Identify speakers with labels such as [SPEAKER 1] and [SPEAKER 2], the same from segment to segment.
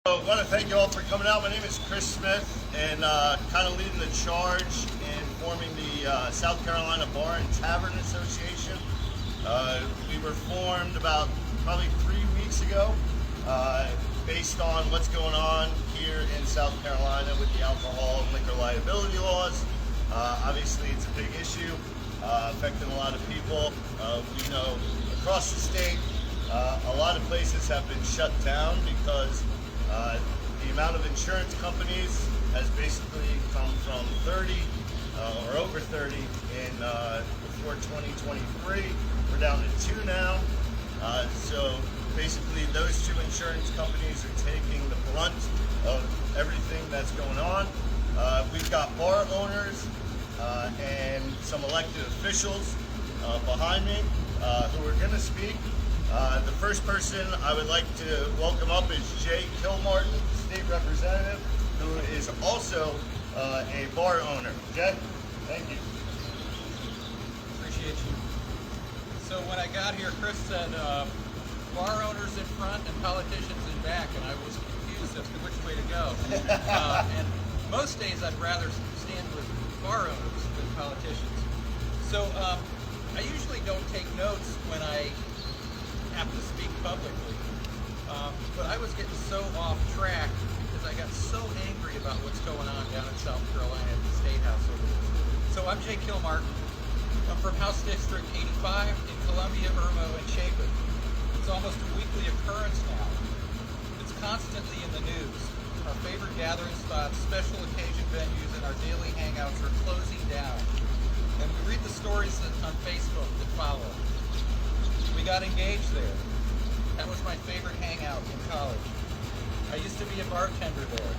[SPEAKER 1] I want to thank you all for coming out. My name is Chris Smith, and kind of leading the charge in forming the South Carolina Bar and Tavern Association. We were formed about probably 3 weeks ago, based on what's going on here in South Carolina with the alcohol and liquor liability laws. Obviously, it's a big issue affecting a lot of people. We know across the state, a lot of places have been shut down because the amount of insurance companies has basically come from 30 or over 30 in before 2023. We're down to 2 now. So basically those 2 insurance companies are taking the brunt of everything that's going on. We've got bar owners and some elected officials behind me who are going to speak. The first person I would like to welcome up is Jay Kilmartin, State Representative, who is also a bar owner. Jay, thank you.
[SPEAKER 2] Appreciate you. So when I got here, Chris said bar owners in front and politicians in back, and I was confused as to which way to go. And most days I'd rather stand with bar owners than politicians. So I usually don't take notes when I have to speak publicly, but I was getting so off track because I got so angry about what's going on down in South Carolina at the State House over this. So I'm Jay Kilmartin. I'm from House District 85 in Columbia, Irmo, and Chapin. It's almost a weekly occurrence now. It's constantly in the news. Our favorite gathering spots, special occasion venues, and our daily hangouts are closing down. And we read the stories on Facebook that follow. We got engaged there. That was my favorite hangout in college. I used to be a bartender there.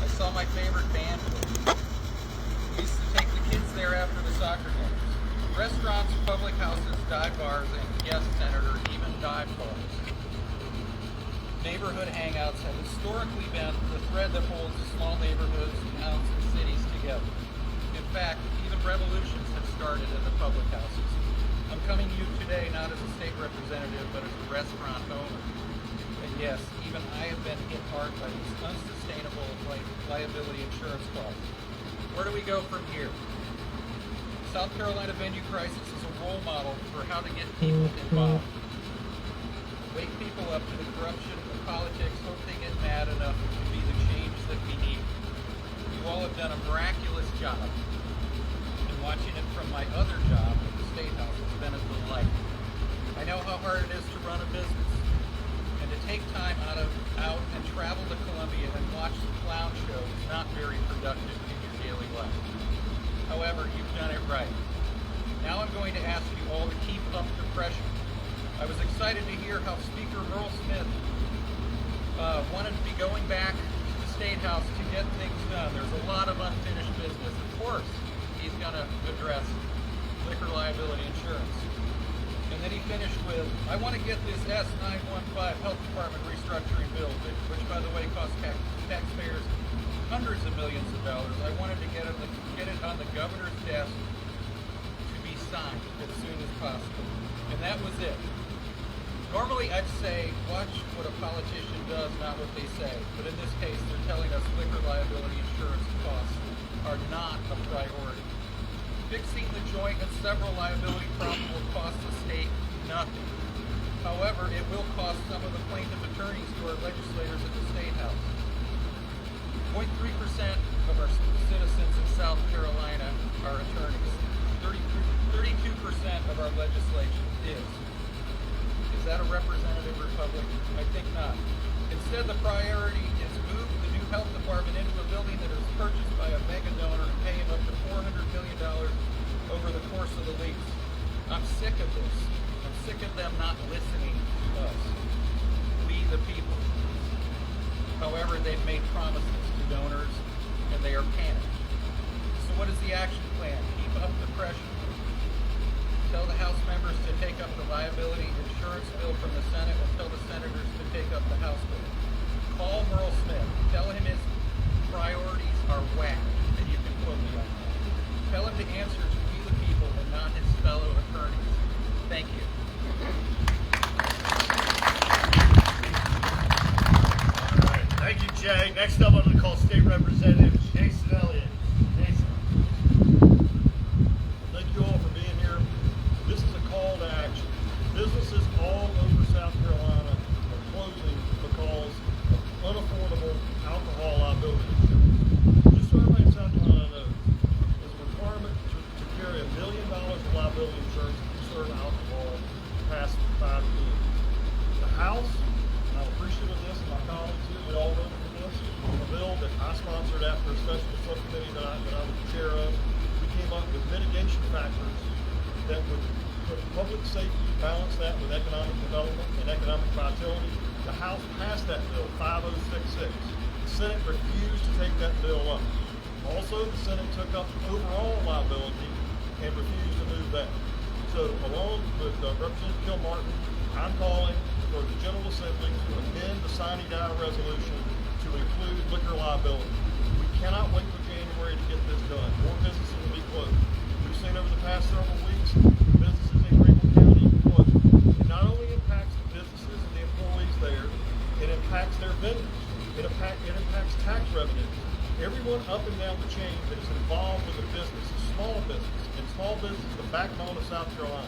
[SPEAKER 2] I saw my favorite band there. We used to take the kids there after the soccer games. Restaurants, public houses, dive bars, and guest centered or even dive bars. Neighborhood hangouts have historically been the thread that holds small neighborhoods, towns, and cities together. In fact, even revolutions have started in the public houses. I'm coming to you today not as a state representative, but as a restaurant owner. And yes, even I have been hit hard by these unsustainable liability insurance costs. Where do we go from here? South Carolina venue crisis is a role model for how to get people involved. Wake people up to the corruption of politics, hope they get mad enough to be the change that we need. You all have done a miraculous job. And watching it from my other job at the State House has been a delight. I know how hard it is to run a business, and to take time out and travel to Columbia and watch the clown show is not very productive in your daily life. However, you've done it right. Now I'm going to ask you all to keep up the pressure. I was excited to hear how Speaker Merle Smith wanted to be going back to the State House to get things done. There's a lot of unfinished business. Of course, he's going to address liquor liability insurance. And then he finished with, I want to get this S915 Health Department restructuring bill, which by the way costs taxpayers hundreds of millions of dollars. I wanted to get it on the governor's desk to be signed as soon as possible. And that was it. Normally I'd say, watch what a politician does, not what they say. But in this case, they're telling us liquor liability insurance costs are not a priority. Fixing the joint and several liability problems will cost the state nothing. However, it will cost some of the plaintiff attorneys to our legislators at the State House. 0.3% of our citizens in South Carolina are attorneys. 32% of our legislation is. Is that a representative republic? I think not. Instead, the priority is move the new health department into a building that is purchased by a mega donor and pay him up to $400 million over the course of the lease. I'm sick of this. I'm sick of them not listening to us. We the people. However, they've made promises to donors and they are panicked. So what is the action plan? Keep up the pressure. Tell the House members to take up the liability insurance bill from the Senate and tell the senators to take up the House bill. Call Merle Smith. Tell him his priorities are whack, and you can quote me on that. Tell him to answer to we the people and not his fellow attorneys. Thank you.
[SPEAKER 1] All right. Jay. Next up, I'm going to call State Representative Jason Elliott. Jason.
[SPEAKER 3] Thank you all for being here. This is a call to action. Businesses all over South Carolina are closing because of unaffordable alcohol liability insurance. Just so everybody in South Carolina knows, there's a requirement to carry $1 million of liability insurance if you serve alcohol past 5 p.m. The House, and I'm appreciative of this, and my colleagues here, we all voted for this, on a bill that I sponsored after a special subcommittee that I was the chair of. We came up with mitigation factors that would put public safety, balance that with economic development and economic vitality. The House passed that bill, 5066. The Senate refused to take that bill up. Also, the Senate took up overall liability and refused to move that. So, along with Representative Kilmartin, I'm calling for the General Assembly to amend the sine die resolution to include liquor liability. We cannot wait for January to get this done. More businesses will be closed. We've seen over the past several weeks, businesses in Greenville County closed. It not only impacts the businesses and the employees there, it impacts their vendors. It impacts tax revenues. Everyone up and down the chain that is involved with a business, a small business, and small business is the backbone of South Carolina.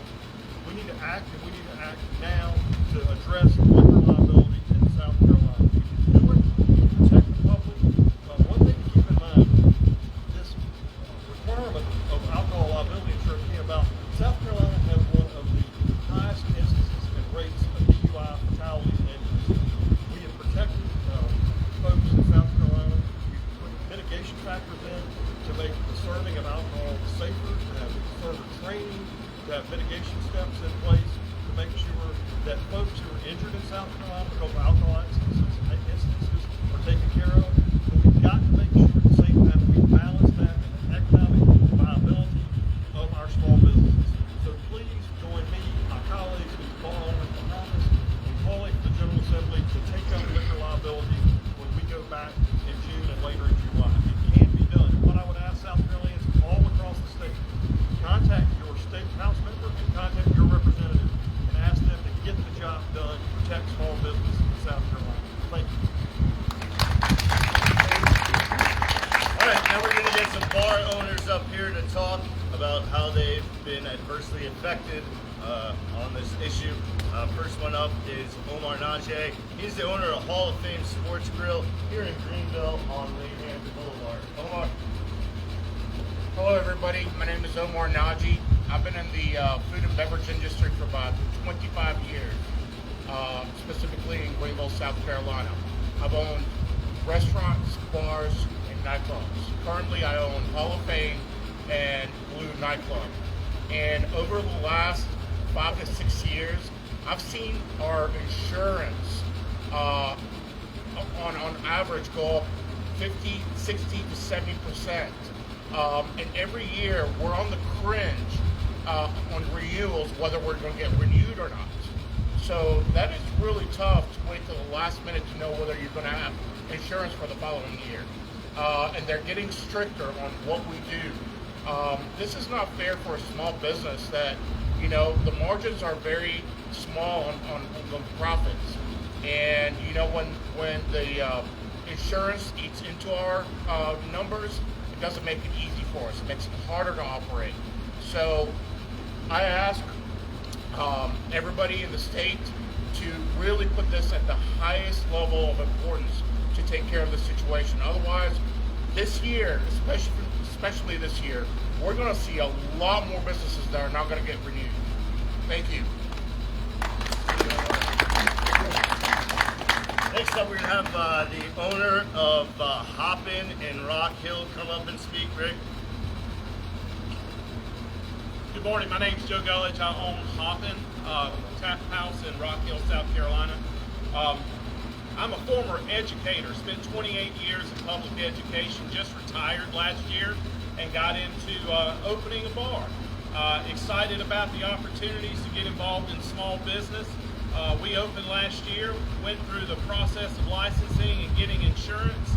[SPEAKER 3] We need to act, and we need to act now to address liquor liability in South Carolina. We can do it to protect the public. One thing to keep in mind, this requirement of alcohol liability insurance came about. South Carolina has one of the highest instances and rates of DUI fatalities and injuries. We have protected folks in South Carolina. We've put mitigation factors in to make the serving of alcohol safer, to have server training, to have mitigation steps in place to make sure that folks who are injured in South Carolina because of alcohol instances are taken care of. But we've got to make sure at the same time we balance that in the economic viability of our small businesses. So please join me, my colleagues, who are on behind us, in calling for the General Assembly to take up liquor liability when we go back in June and later in July. It can be done. What I would ask South Carolinians all across the state, contact your state house member and contact your representative and ask them to get the job done to protect small business in South Carolina. Thank you.
[SPEAKER 1] All right, now we're going to get some bar owners up here to talk about how they've been adversely affected on this issue. First one up is Omar Najee. He's the owner of Hall of Fame Sports Grill here in Greenville on Lehman Boulevard. Omar.
[SPEAKER 4] Hello everybody, my name is Omar Najee. I've been in the food and beverage industry for about 25 years, specifically in Greenville, South Carolina. I've owned restaurants, bars, and nightclubs. Currently I own Hall of Fame and Blue Nightclub. And over the last 5 to 6 years, I've seen our insurance on average go up 50, 60 to 70%. And every year we're on the cringe on renewals, whether we're going to get renewed or not. So that is really tough to wait till the last minute to know whether you're going to have insurance for the following year. And they're getting stricter on what we do. This is not fair for a small business that, you know, the margins are very small on the profits. And, you know, when the insurance eats into our numbers, it doesn't make it easy for us. It makes it harder to operate. So I ask everybody in the state to really put this at the highest level of importance to take care of the situation. Otherwise, this year, especially this year, we're going to see a lot more businesses that are not going to get renewed. Thank you.
[SPEAKER 1] Next up, we're going to have the owner of Hoppin' in Rock Hill come up and speak. Rick.
[SPEAKER 5] Good morning. My name's Joe Gulledge. I own Hoppin' Tap House in Rock Hill, South Carolina. I'm a former educator. Spent 28 years in public education. Just retired last year and got into opening a bar. Excited about the opportunities to get involved in small business. We opened last year, went through the process of licensing and getting insurance.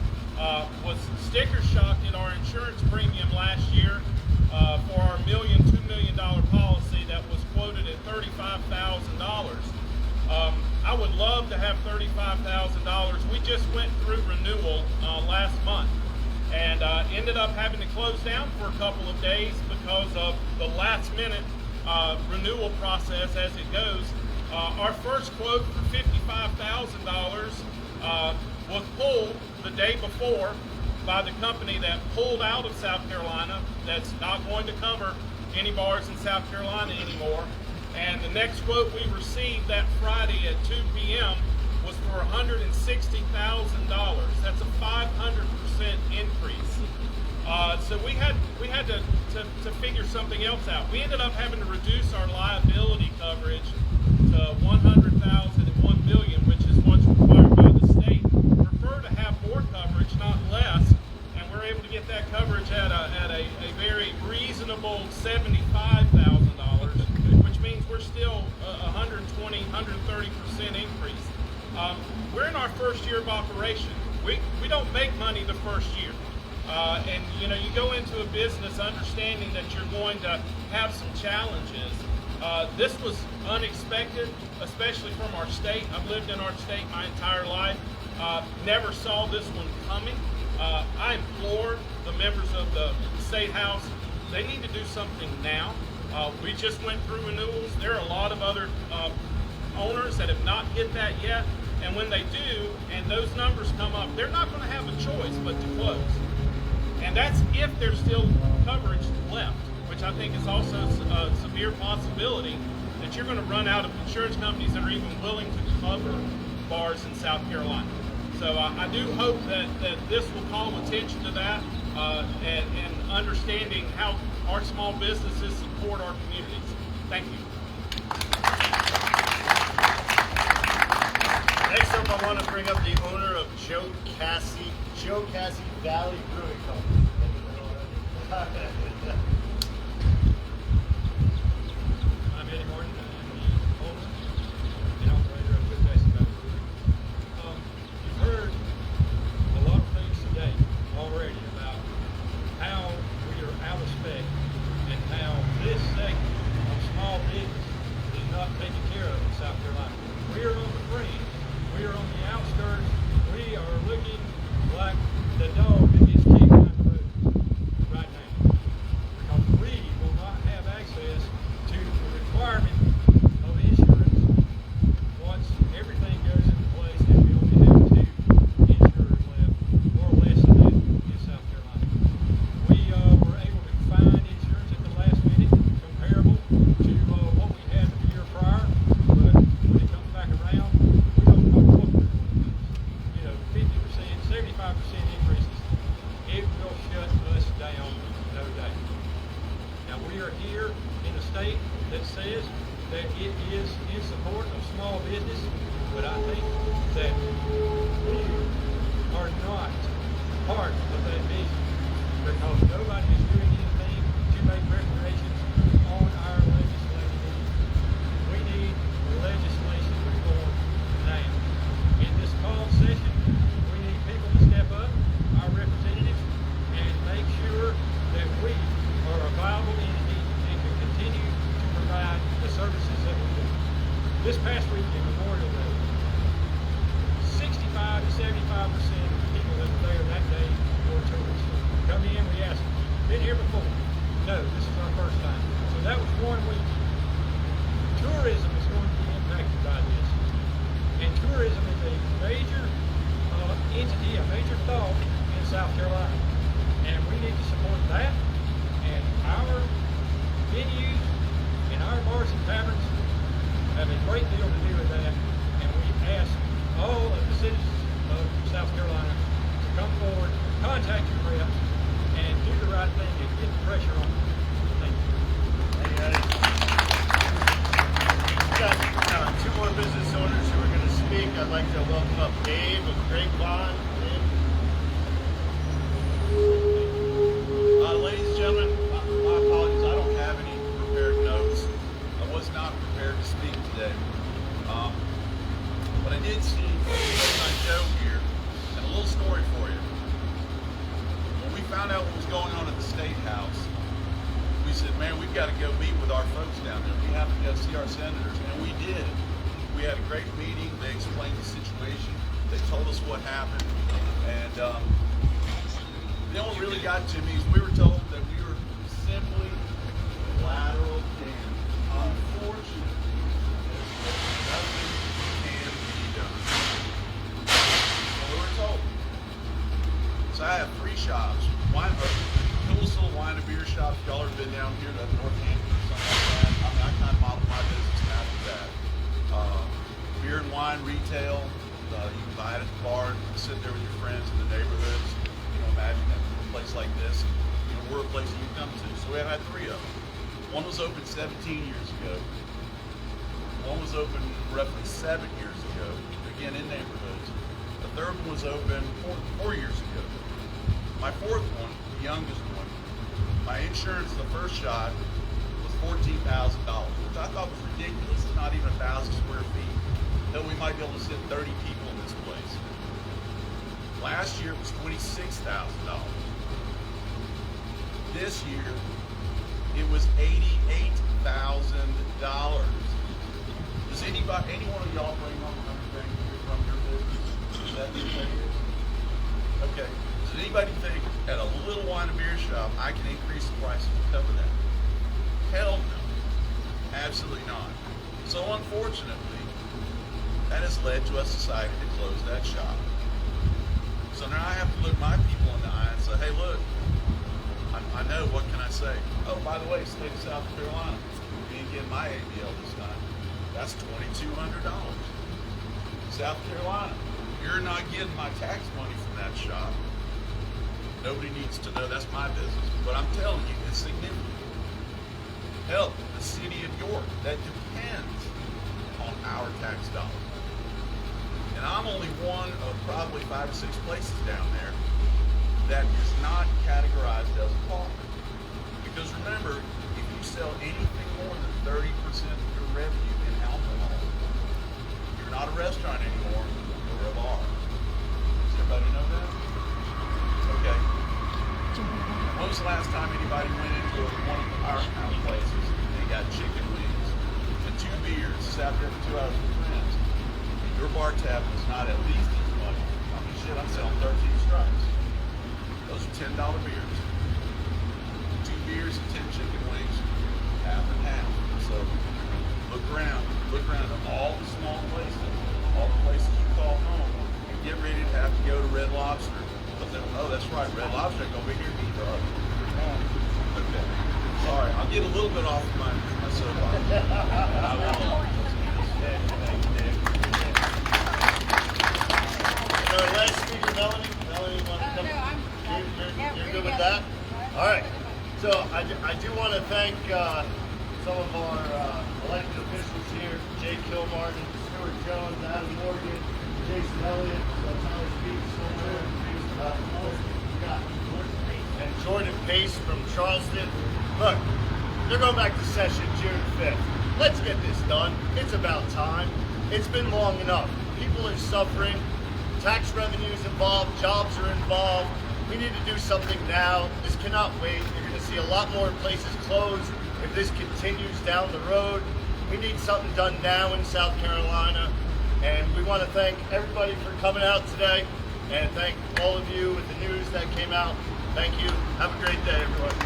[SPEAKER 5] Was sticker shocked at our insurance premium last year for our $2 million policy that was quoted at $35,000. I would love to have $35,000. We just went through renewal last month and ended up having to close down for a couple of days because of the last minute renewal process as it goes. Our first quote for $55,000 was pulled the day before by the company that pulled out of South Carolina, that's not going to cover any bars in South Carolina anymore. And the next quote we received that Friday at 2 p.m. was for $160,000. That's a 500% increase. So we had to figure something else out. We ended up having to reduce our liability coverage to $100,000 and $1 million, which is what's required by the state. We prefer to have more coverage, not less, and we're able to get that coverage at a very reasonable $75,000, which means we're still 120, 130% increase. We're in our first year of operation. We don't make money the first year. And you go into a business understanding that you're going to have some challenges. This was unexpected, especially from our state. I've lived in our state my entire life. Never saw this one coming. I implore the members of the State House, they need to do something now. We just went through renewals. There are a lot of other owners that have not hit that yet. And when they do, and those numbers come up, they're not going to have a choice but to close. And that's if there's still coverage left, which I think is also a severe possibility that you're going to run out of insurance companies that are even willing to cover bars in South Carolina. So I do hope that this will call attention to that and understanding how our small businesses support our communities. Thank you.
[SPEAKER 1] Next up, I want to bring up the owner of Joe Cassie Valley Brewing Company.
[SPEAKER 6] I'm Eddie Martin. I'm the owner and operator of Joe Cassie Valley Brewing. You've heard a lot of things today already about how we are out of spec and how this segment of small business is not taken care of in South Carolina. We are on the fringe. We are on the outskirts. We are looking like the dog that gets kicked down the road right now. Because we will not have access to the requirement of insurance once everything goes into place and we only have 2 insurers left, more or less than that in South Carolina. We were able to find insurance at the last minute comparable to what we had the year prior, but when it comes back around, we don't know what we're going to do. 50%, 75% increases, it will shut us down, no doubt. Now we are here in a state that says that it is in support of small business, but I think that we are not part of that vision because nobody is doing anything to make recommendations on our legislative needs. We need legislation reform now. In this called session, we need people to step up, our representatives, and make sure that we are a viable entity and can continue to provide the services that we do. This past weekend, Memorial Day, 65 to 75% of the people that were there that day were tourists. Come in, we asked them, been here before? No, this is our first time. So that was one week. Tourism is going to be impacted by this. And tourism is a major entity, a major thought in South Carolina. And we need to support that. And our venues and our bars and taverns have a great deal to do with that. And we ask all of the citizens of South Carolina to come forward, contact your reps, and do the right thing and get the pressure on them. Thank you.
[SPEAKER 1] We've got 2 more business owners who are going to speak. I'd like to welcome up Dave of Grapevine. Dave.
[SPEAKER 7] Ladies and gentlemen, my apologies. I don't have any prepared notes. I was not prepared to speak today. But I did see my Joe here, and a little story for you. When we found out what was going on at the State House, we said, man, we've got to go meet with our folks down there. We have to go see our senators, and we did. We had a great meeting. They explained the situation. They told us what happened. And then what really got to me is we were told that we were simply lateral damage. Unfortunately, nothing can be done. So we were told. So I have 3 shops. Coolest little wine and beer shops. Y'all ever been down here to Northampton or something like that? I mean, I kind of modeled my business after that. Beer and wine retail. You can buy it at the bar and sit there with your friends in the neighborhoods. You know, imagine a place like this. You know, we're a place that you come to. So we have had 3 of them. One was open 17 years ago. One was open roughly 7 years ago, again in neighborhoods. The third one was open 4 years ago. My 4th one, the youngest one, my insurance the first shot was $14,000, which I thought was ridiculous. It's not even 1,000 square feet. Though we might be able to sit 30 people in this place. Last year it was $26,000. This year it was $88,000. Does any one of y'all bring home anything from your business? Is that the thing? Okay. Does anybody think at a little wine and beer shop I can increase the prices to cover that? Hell no. Absolutely not. So unfortunately, that has led to us deciding to close that shop. So now I have to look my people in the eye and say, hey look, I know, what can I say? Oh, by the way, state of South Carolina, you didn't get my ABL this time. That's $2,200. South Carolina, you're not getting my tax money from that shop. Nobody needs to know, that's my business. But I'm telling you, it's significant. Hell, the city of York, that depends on our tax dollars. And I'm only one of probably 5 or 6 places down there that is not categorized as a bar. Because remember, if you sell anything more than 30% of your revenue in alcohol, you're not a restaurant anymore, you're a bar. Does everybody know that? Okay. When was the last time anybody went into one of our places and they got chicken wings and 2 beers, sat there for 2 hours with friends? Your bar tab is not at least as much. I mean, shit, I'm selling 13 stripes. Those are $10 beers. 2 beers and 10 chicken wings, half and half. So look around at all the small places, all the places you call home, and get ready to have to go to Red Lobster. But then, oh, that's right, Red Lobster ain't gonna be here either. Okay. Sorry, I'll get a little bit off of my soapbox. I will.
[SPEAKER 1] Our last speaker, Melanie. Melanie, you want to come? You're good with that? All right. So I do want to thank some of our elected officials here: Jay Kilmartin, Stuart Jones, Adam Morgan, Jason Elliott, Thomas Beach, and Jordan Pace from Charleston. Look, they're going back to session June 5th. Let's get this done. It's about time. It's been long enough. People are suffering. Tax revenue is involved. Jobs are involved. We need to do something now. This cannot wait. You're going to see a lot more places close if this continues down the road. We need something done now in South Carolina. And we want to thank everybody for coming out today. And thank all of you with the news that came out. Thank you. Have a great day, everyone.